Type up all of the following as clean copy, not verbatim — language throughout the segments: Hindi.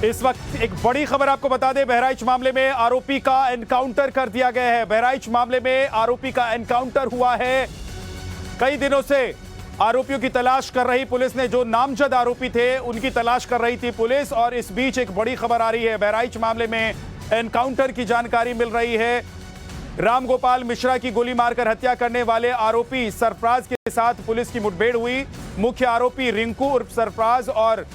इस वक्त एक बड़ी खबर आपको बता दें, बहराइच मामले में आरोपी का एनकाउंटर कर दिया गया है। बहराइच मामले में आरोपी का एनकाउंटर हुआ है। कई दिनों से आरोपियों की तलाश कर रही पुलिस ने, जो नामजद आरोपी थे उनकी तलाश कर रही थी पुलिस, और इस बीच एक बड़ी खबर आ रही है। बहराइच मामले में एनकाउंटर की जानकारी मिल रही है। रामगोपाल मिश्रा की गोली मारकर हत्या करने वाले आरोपी सरफराज के साथ पुलिस की मुठभेड़ हुई। मुख्य आरोपी रिंकू उर्फ सरफराज और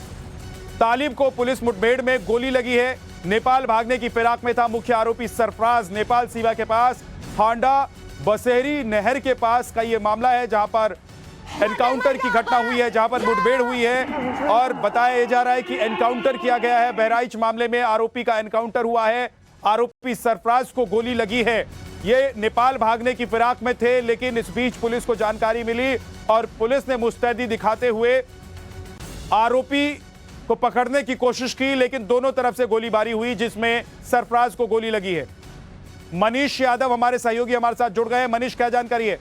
तालिब को पुलिस मुठभेड़ में गोली लगी है। नेपाल भागने की फिराक में था मुख्य आरोपी सरफराज। नेपाल सीमा के पास हांडा बसेहरी नहर के पास का यह मामला है, जहां पर एनकाउंटर की घटना हुई है, जहां पर मुठभेड़ हुई है और बताया जा रहा है कि एनकाउंटर किया गया है। बहराइच मामले में आरोपी का एनकाउंटर हुआ है। आरोपी सरफराज को गोली लगी है। ये नेपाल भागने की फिराक में थे, लेकिन इस बीच पुलिस को जानकारी मिली और पुलिस ने मुस्तैदी दिखाते हुए आरोपी को पकड़ने की कोशिश की, लेकिन दोनों तरफ से गोलीबारी हुई, जिसमें सरफराज को गोली लगी है। मनीष यादव हमारे सहयोगी हमारे साथ जुड़ गए हैं। मनीष, क्या जानकारी है?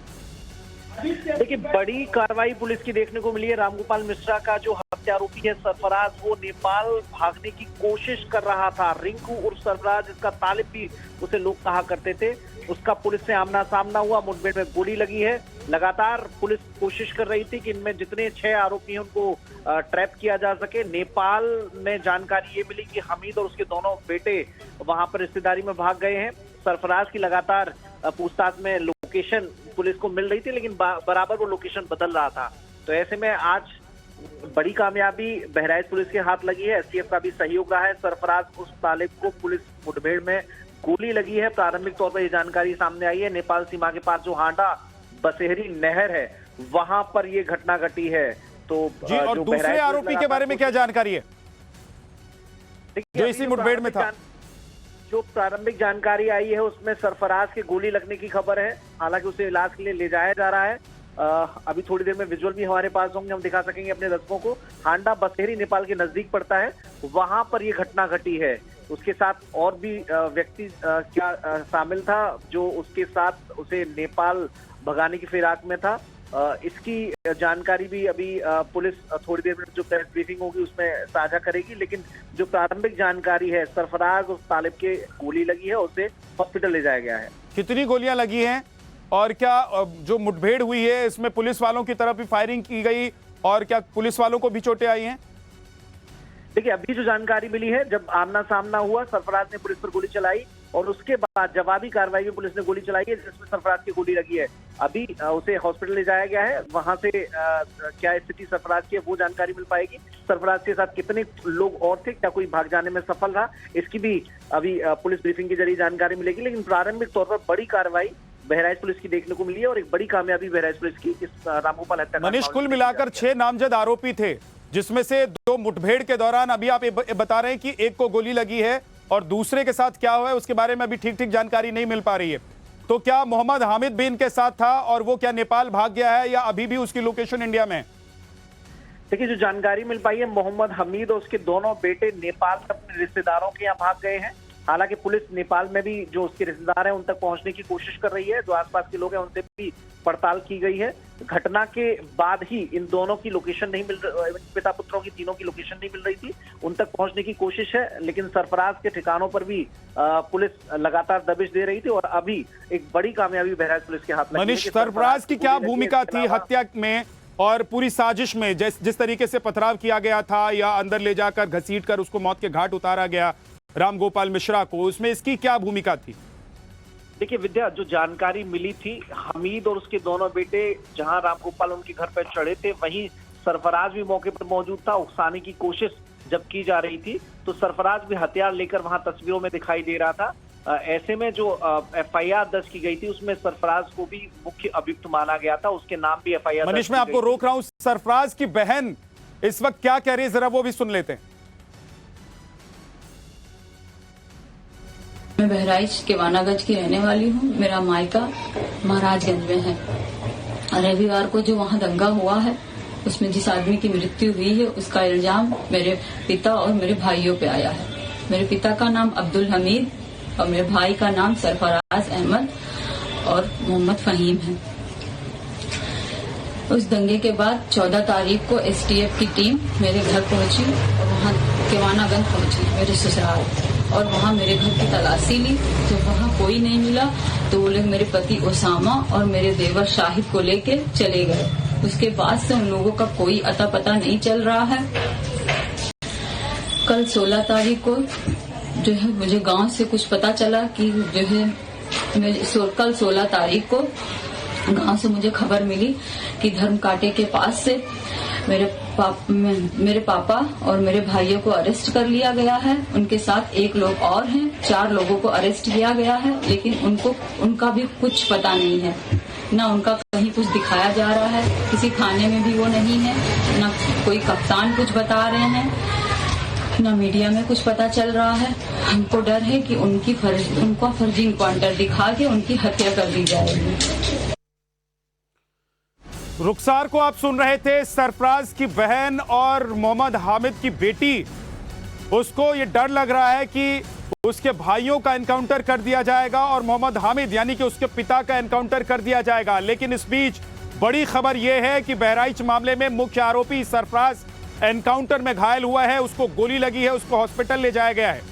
देखिए, बड़ी कार्रवाई पुलिस की देखने को मिली है। रामगोपाल मिश्रा का जो हत्या आरोपी है सरफराज, वो नेपाल भागने की कोशिश कर रहा था। रिंकू उर्फ सरफराज, इसका तालिब भी उसे लोग कहा करते थे, उसका पुलिस से आमना सामना हुआ, मुठभेड़ में गोली लगी है। लगातार पुलिस कोशिश कर रही थी कि इनमें जितने 6 आरोपी हैं उनको ट्रैप किया जा सके। नेपाल में जानकारी ये मिली कि हमीद और उसके दोनों बेटे वहां पर रिश्तेदारी में भाग गए हैं। सरफराज की लगातार पूछताछ में लोकेशन पुलिस को मिल रही थी, लेकिन बराबर वो लोकेशन बदल रहा था। तो ऐसे में आज बड़ी कामयाबी बहराइच पुलिस के हाथ लगी है। एसटीएफ का भी सहयोग रहा है। सरफराज उस तालिब को पुलिस मुठभेड़ में गोली लगी है। प्रारंभिक तौर पर ये जानकारी सामने आई है। नेपाल सीमा के पास जो हांडा बसेहरी नहर है, वहां पर ये घटना घटी है। तो जी, और दूसरे आरोपी के बारे में क्या जानकारी है जो इसी मुठभेड़ में था? जो प्रारंभिक जानकारी आई है उसमें सरफराज के गोली लगने की खबर है। हालांकि उसे इलाज के लिए ले जाया जा रहा है। अभी थोड़ी देर में विजुअल भी हमारे पास होंगे, हम दिखा सकेंगे अपने दर्शकों को। हांडा बसेहरी नेपाल के नजदीक पड़ता है, वहां पर ये घटना घटी है। उसके साथ और भी व्यक्ति क्या शामिल था जो उसके साथ उसे नेपाल भगाने की फिराक में था। इसकी जानकारी भी अभी पुलिस थोड़ी देर में जो प्रेस ब्रीफिंग होगी उसमें साझा करेगी। लेकिन जो प्रारंभिक जानकारी है, सरफराज और तालिब के गोली लगी है, उसे हॉस्पिटल ले जाया गया है। कितनी गोलियां लगी हैं और क्या जो मुठभेड़ हुई है इसमें पुलिस वालों की तरफ भी फायरिंग की गई और क्या पुलिस वालों को भी चोटें आई हैं? देखिए, अभी जो जानकारी मिली है, जब आमना सामना हुआ, सरफराज ने पुलिस पर गोली चलाई और उसके बाद जवाबी कार्रवाई में पुलिस ने गोली चलाई है, जिसमें सरफराज की गोली लगी है। अभी उसे हॉस्पिटल ले जाया गया है। वहां से क्या स्थिति सरफराज की है वो जानकारी मिल पाएगी। सरफराज के साथ कितने लोग और थे, क्या कोई भाग जाने में सफल रहा, इसकी भी अभी पुलिस ब्रीफिंग के जरिए जानकारी मिलेगी। लेकिन प्रारंभिक तौर पर बड़ी कार्रवाई बहराइच पुलिस की देखने को मिली है और एक बड़ी कामयाबी बहराइच पुलिस की इस रामगोपाल हत्याकांड। मनीष, कुल मिलाकर 6 नामजद आरोपी थे, जिसमें से 2 मुठभेड़ के दौरान अभी आप बता रहे हैं कि एक को गोली लगी है और दूसरे के साथ क्या हुआ है उसके बारे में अभी ठीक जानकारी नहीं मिल पा रही है। तो क्या मोहम्मद हामिद भी इनके साथ था और वो क्या नेपाल भाग गया है या अभी भी उसकी लोकेशन इंडिया में? देखिए, जो जानकारी मिल पाई है, मोहम्मद हमीद और उसके दोनों बेटे नेपाल में अपने रिश्तेदारों के यहाँ भाग गए हैं। हालांकि पुलिस नेपाल में भी जो उसके रिश्तेदार हैं उन तक पहुंचने की कोशिश कर रही है। जो आसपास के लोग हैं उनसे भी पड़ताल की गई है। घटना के बाद ही इन दोनों की लोकेशन नहीं मिल रही, पिता पुत्रों की तीनों की लोकेशन नहीं मिल रही थी, उन तक पहुंचने की कोशिश है। लेकिन सरफराज के ठिकानों पर भी पुलिस लगातार दबिश दे रही थी और अभी एक बड़ी कामयाबी बहराइच पुलिस के हाथ लगी है। मनीष, सरफराज की क्या भूमिका थी हत्या में और पूरी साजिश में? जिस तरीके से पथराव किया गया था या अंदर ले जाकर घसीट कर उसको मौत के घाट उतारा गया रामगोपाल मिश्रा को, उसमें इसकी क्या भूमिका थी? देखिए विद्या, जो जानकारी मिली थी, हमीद और उसके दोनों बेटे जहां रामगोपाल उनके घर पर चढ़े थे, वहीं सरफराज भी मौके पर मौजूद था। उकसाने की कोशिश जब की जा रही थी तो सरफराज भी हथियार लेकर वहां तस्वीरों में दिखाई दे रहा था। ऐसे में जो एफआईआर दर्ज की गई थी उसमें सरफराज को भी मुख्य अभियुक्त माना गया था। उसके नाम भी एफआईआर। मनीष, मैं आपको रोक रहा हूं। सरफराज की बहन इस वक्त क्या कह रही है, जरा वो भी सुन लेते हैं। मैं बहराइच के वानागंज की रहने वाली हूँ। मेरा मायका महाराजगंज में है। रविवार को जो वहाँ दंगा हुआ है उसमें जिस आदमी की मृत्यु हुई है उसका इल्जाम मेरे पिता और मेरे भाइयों पे आया है। मेरे पिता का नाम अब्दुल हमीद और मेरे भाई का नाम सरफराज अहमद और मोहम्मद फहीम है। उस दंगे के बाद 14 तारीख को एसटीएफ की टीम मेरे घर पहुंची और वहाँ केवानागंज पहुंची, मेरे ससुराल, और वहाँ मेरे घर की तलाशी ली। जब वहाँ कोई नहीं मिला तो वो लोग मेरे पति ओसामा और मेरे देवर शाहिद को लेके चले गए। उसके बाद से उन लोगों का कोई अता पता नहीं चल रहा है। कल 16 तारीख को जो है मुझे गांव से कुछ पता चला कि जो है कल 16 तारीख को गांव से मुझे खबर मिली कि धर्म कांटे के पास से मेरे पापा और मेरे भाइयों को अरेस्ट कर लिया गया है। उनके साथ एक लोग और हैं, 4 लोगों को अरेस्ट किया गया है, लेकिन उनका भी कुछ पता नहीं है। ना उनका कहीं कुछ दिखाया जा रहा है, किसी थाने में भी वो नहीं है, ना कोई कप्तान कुछ बता रहे हैं, ना मीडिया में कुछ पता चल रहा है। हमको डर है कि उनका फर्जी इनकाउंटर दिखा के उनकी हत्या कर दी जाएगी। रुखसार को आप सुन रहे थे, सरफराज की बहन और मोहम्मद हामिद की बेटी। उसको ये डर लग रहा है कि उसके भाइयों का एनकाउंटर कर दिया जाएगा और मोहम्मद हामिद यानी कि उसके पिता का एनकाउंटर कर दिया जाएगा। लेकिन इस बीच बड़ी खबर यह है कि बहराइच मामले में मुख्य आरोपी सरफराज एनकाउंटर में घायल हुआ है, उसको गोली लगी है, उसको हॉस्पिटल ले जाया गया है।